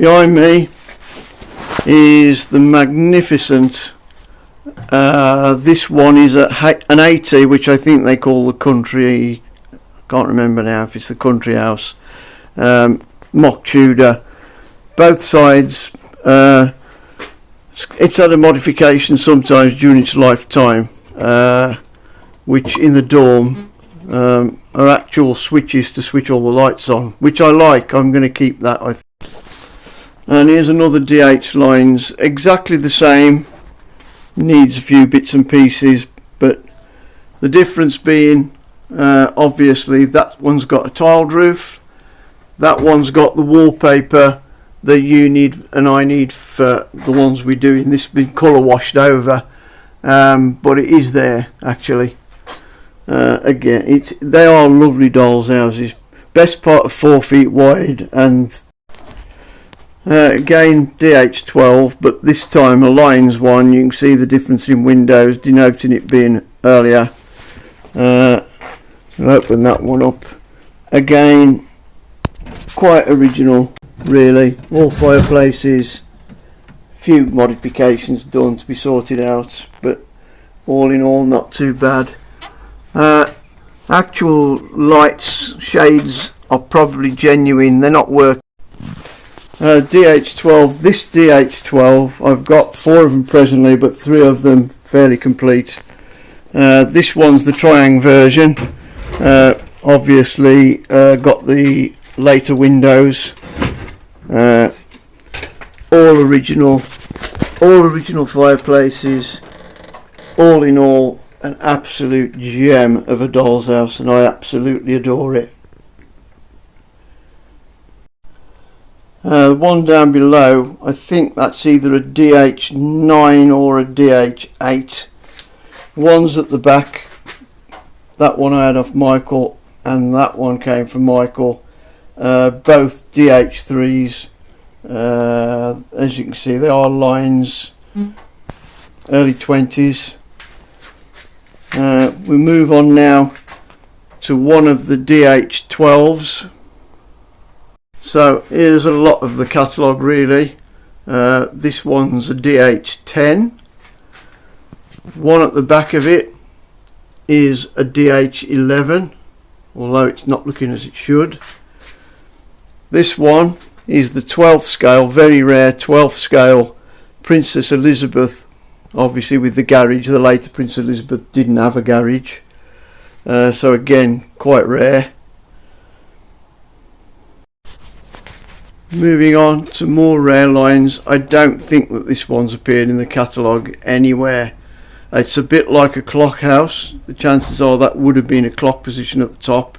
Behind me is the magnificent, this one is an 80, which I think they call the country, I can't remember now if it's the country house, mock Tudor. Both sides, it's had a modification sometimes during its lifetime, which in the dorm are actual switches to switch all the lights on, which I like. I'm going to keep that, I think. And here's another DH Lines, exactly the same, needs a few bits and pieces, but the difference being, obviously that one's got a tiled roof, that one's got the wallpaper that you need and I need for the ones we do in this, been colour washed over, but it is there actually. Again, they are lovely dolls houses, best part of 4 feet wide, and again DH12, but this time a Lines one. You can see the difference in windows, denoting it being earlier. I'll open that one up. Again, quite original really, all fireplaces, few modifications done to be sorted out, but all in all not too bad. Actual lights, shades are probably genuine, they're not working. DH12, this DH12, I've got 4 of them presently, but 3 of them fairly complete. This one's the Triang version, obviously got the later windows, all original fireplaces, all in all an absolute gem of a doll's house, and I absolutely adore it. The one down below, I think that's either a DH9 or a DH8. One's at the back, that one I had off Michael, and that one came from Michael. Both DH3s, as you can see they are Lines, early 20s. We move on now to one of the DH12s. So here's a lot of the catalogue really. This one's a DH10. One at the back of it is a DH11, although it's not looking as it should. This one is the 12th scale, very rare 12th scale Princess Elizabeth, obviously with the garage. The later Princess Elizabeth didn't have a garage, so again quite rare. Moving on to more rare Lines, I don't think that this one's appeared in the catalogue anywhere. It's a bit like a clock house, the chances are that would have been a clock position at the top.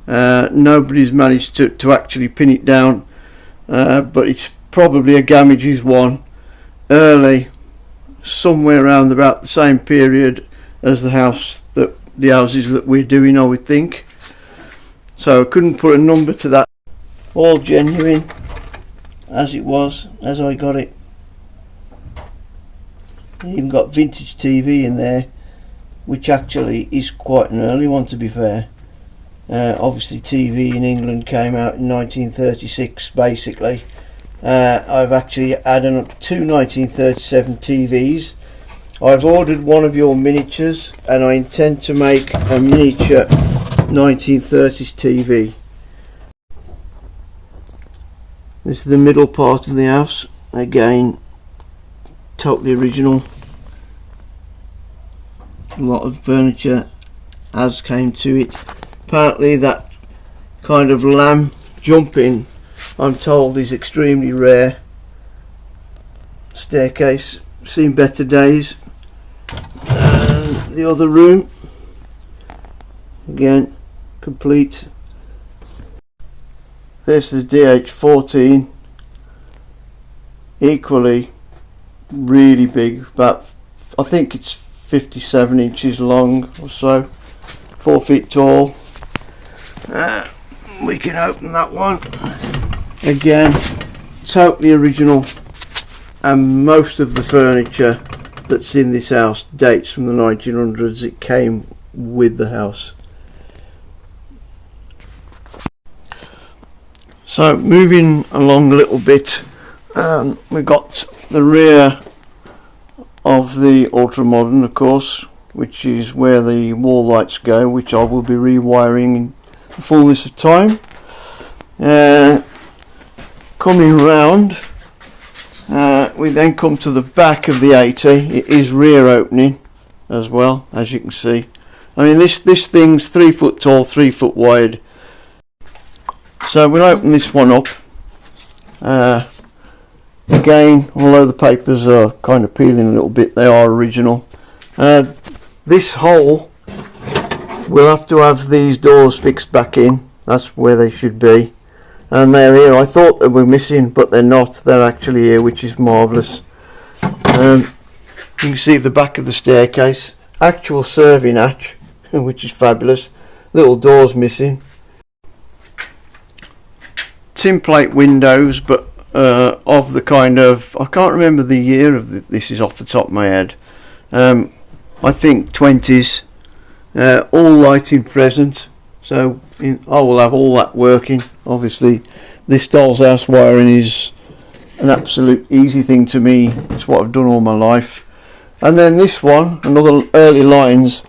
Nobody's managed to actually pin it down, but it's probably a Gamages one, early, somewhere around about the same period as the houses that we're doing, I would think. So I couldn't put a number to that. All genuine as it was, as I got it. Even got vintage TV in there, which actually is quite an early one to be fair. Obviously TV in England came out in 1936 basically. I've actually added up 2 1937 TVs. I've ordered one of your miniatures and I intend to make a miniature 1930s TV. This is the middle part of the house, again totally original. A lot of furniture as came to it. Apparently that kind of lamb jumping, I'm told, is extremely rare. Staircase, seen better days. And the other room, again complete. This is the DH14, equally really big, about, I think it's 57 inches long or so, 4 feet tall. We can open that one. Again, totally original, and most of the furniture that's in this house dates from the 1900s. It came with the house. So moving along a little bit, we've got the rear of the ultramodern, of course, which is where the wall lights go, which I will be rewiring in the fullness of time. Coming round, we then come to the back of the 80. It is rear opening as well, as you can see. I mean, this thing's 3 foot tall, 3 foot wide. So we'll open this one up. Again, although the papers are kind of peeling a little bit, they are original. This hole, we'll have to have these doors fixed back in. That's where they should be. And they're here. I thought they were missing, but they're not. They're actually here, which is marvellous. You can see the back of the staircase. Actual serving hatch, which is fabulous. Little doors missing. Tin plate windows, but of the kind of, I can't remember the year of this is off the top of my head. I think 20s. All lighting present, so I will have all that working. Obviously this doll's house wiring is an absolute easy thing to me. It's what I've done all my life. And then this one, another early lines,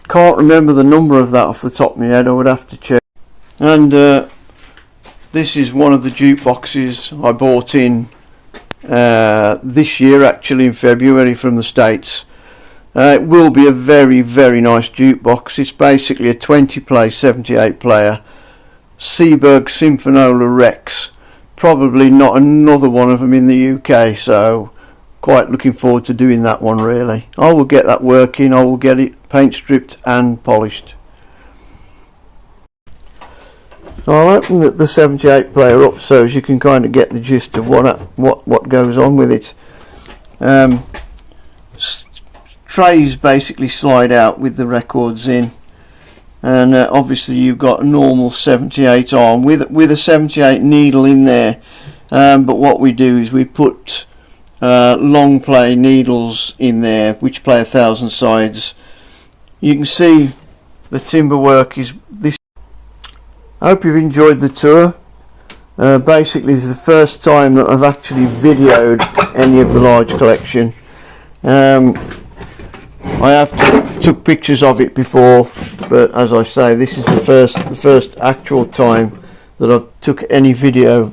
can't remember the number of that off the top of my head, I would have to check. And this is one of the jukeboxes I bought in this year, actually in February, from the States. It will be a very, very nice jukebox. It's basically a 20 play, 78 player Seeburg Symfonola Rex. Probably not another one of them in the UK, so quite looking forward to doing that one really. I will get that working, I will get it paint stripped and polished. So I'll open the 78 player up so as you can kind of get the gist of what goes on with it. Trays basically slide out with the records in, and obviously you've got a normal 78 arm with a 78 needle in there, but what we do is we put long play needles in there which play 1,000 sides. You can see the timber work is this. I hope you've enjoyed the tour. Basically this is the first time that I've actually videoed any of the large collection. I have took pictures of it before, but as I say, this is the first actual time that I've took any video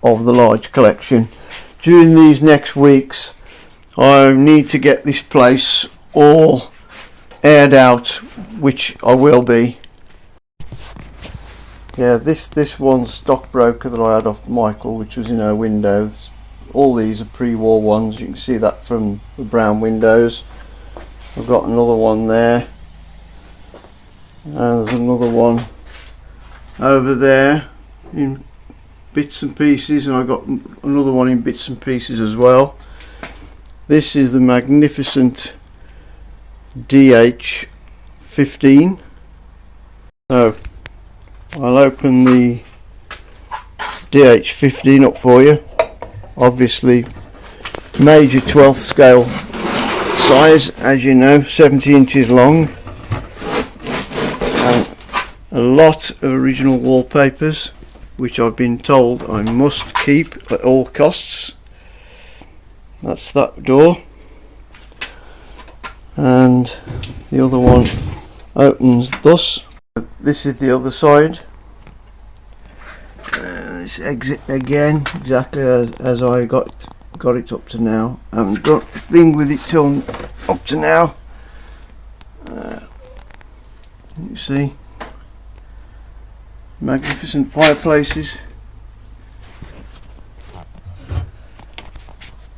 of the large collection. During these next weeks, I need to get this place all aired out, which I will be. Yeah, this one's stockbroker that I had off Michael, which was in our windows. All these are pre-war ones. You can see that from the brown windows. I've got another one there, and there's another one over there in bits and pieces, and I've got another one in bits and pieces as well. This is the magnificent DH15. So I'll open the DH15 up for you. Obviously major 12th scale size, as you know, 70 inches long, and a lot of original wallpapers which I've been told I must keep at all costs. That's that door, and the other one opens thus. This is the other side. This exit again, exactly as I got it up to now. I haven't done a thing with it till up to now. You see, magnificent fireplaces,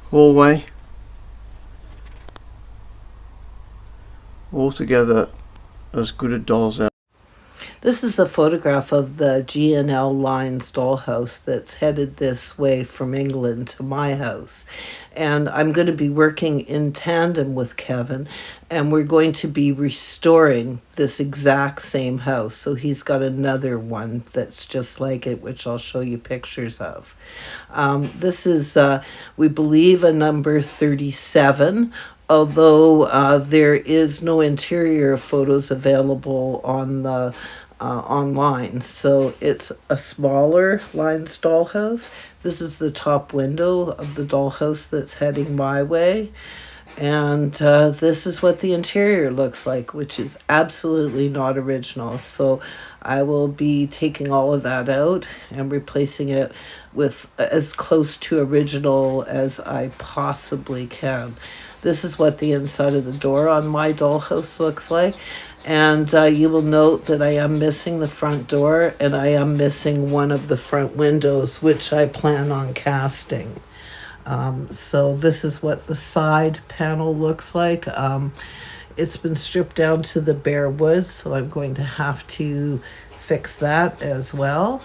hallway, all together as good a doll's house. This is a photograph of the G&L Lines dollhouse that's headed this way from England to my house. And I'm going to be working in tandem with Kevin, and we're going to be restoring this exact same house. So he's got another one that's just like it, which I'll show you pictures of. This is, we believe, a number 37. Although there is no interior photos available on the online. So it's a smaller Lines dollhouse. This is the top window of the dollhouse that's heading my way. And this is what the interior looks like, which is absolutely not original. So I will be taking all of that out and replacing it with as close to original as I possibly can. This is what the inside of the door on my dollhouse looks like. And you will note that I am missing the front door and I am missing one of the front windows, which I plan on casting. So this is what the side panel looks like. It's been stripped down to the bare wood, so I'm going to have to fix that as well.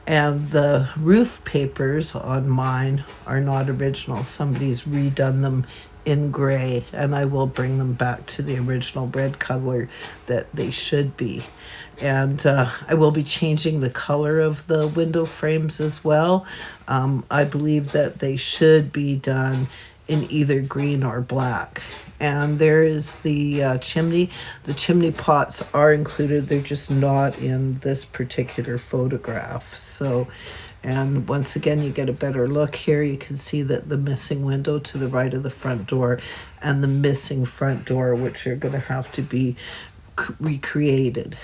And the roof papers on mine are not original. Somebody's redone them in gray, and I will bring them back to the original red color that they should be. And I will be changing the color of the window frames as well. I believe that they should be done in either green or black. And there is the chimney. The chimney pots are included. They're just not in this particular photograph. So, and once again, you get a better look here. You can see that the missing window to the right of the front door and the missing front door, which are going to have to be recreated.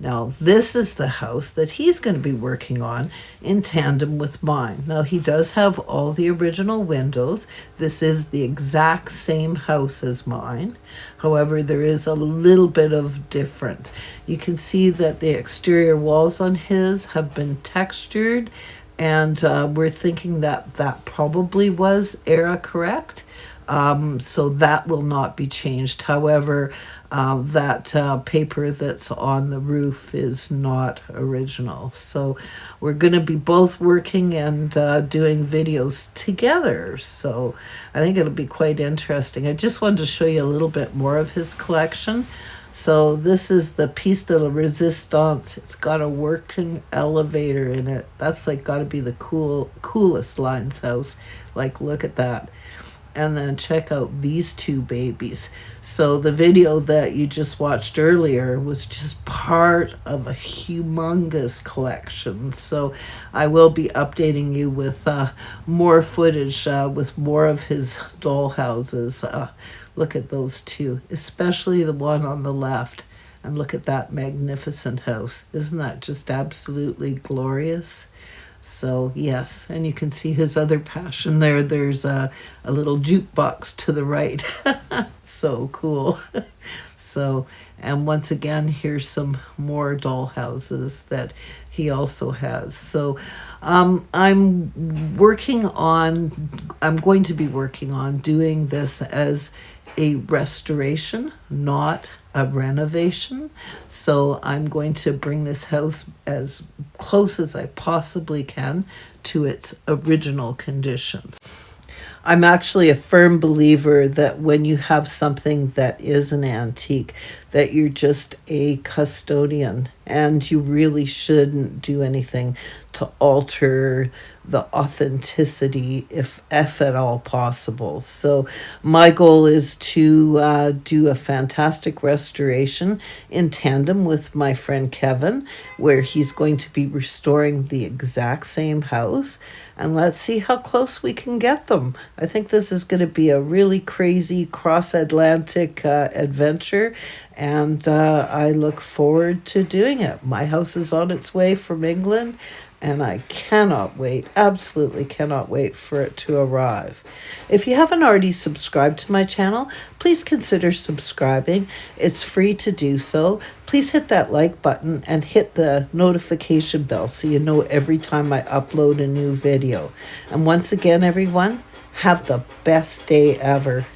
Now, this is the house that he's going to be working on in tandem with mine. Now, he does have all the original windows. This is the exact same house as mine. However, there is a little bit of difference. You can see that the exterior walls on his have been textured, and we're thinking that that probably was era correct. So that will not be changed. However, that paper that's on the roof is not original. So we're going to be both working and doing videos together. So I think it'll be quite interesting. I just wanted to show you a little bit more of his collection. So this is the piece de la resistance. It's got a working elevator in it. That's like got to be the coolest Lines house. Like, look at that. And then check out these two babies. So the video that you just watched earlier was just part of a humongous collection. So I will be updating you with more footage with more of his dollhouses. Look at those two, especially the one on the left. And look at that magnificent house. Isn't that just absolutely glorious? So yes, and you can see his other passion there. There's a little jukebox to the right. So cool. So, and once again, here's some more dollhouses that he also has. So I'm going to be working on doing this as a restoration, not a renovation. So I'm going to bring this house as close as I possibly can to its original condition. I'm actually a firm believer that when you have something that is an antique, that you're just a custodian and you really shouldn't do anything to alter the authenticity if at all possible. So my goal is to do a fantastic restoration in tandem with my friend Kevin, where he's going to be restoring the exact same house. And let's see how close we can get them. I think this is going to be a really crazy cross-Atlantic adventure. And I look forward to doing it. My house is on its way from England, and I cannot wait, absolutely cannot wait for it to arrive. If you haven't already subscribed to my channel, please consider subscribing. It's free to do so. Please hit that like button and hit the notification bell so you know every time I upload a new video. And once again, everyone, have the best day ever.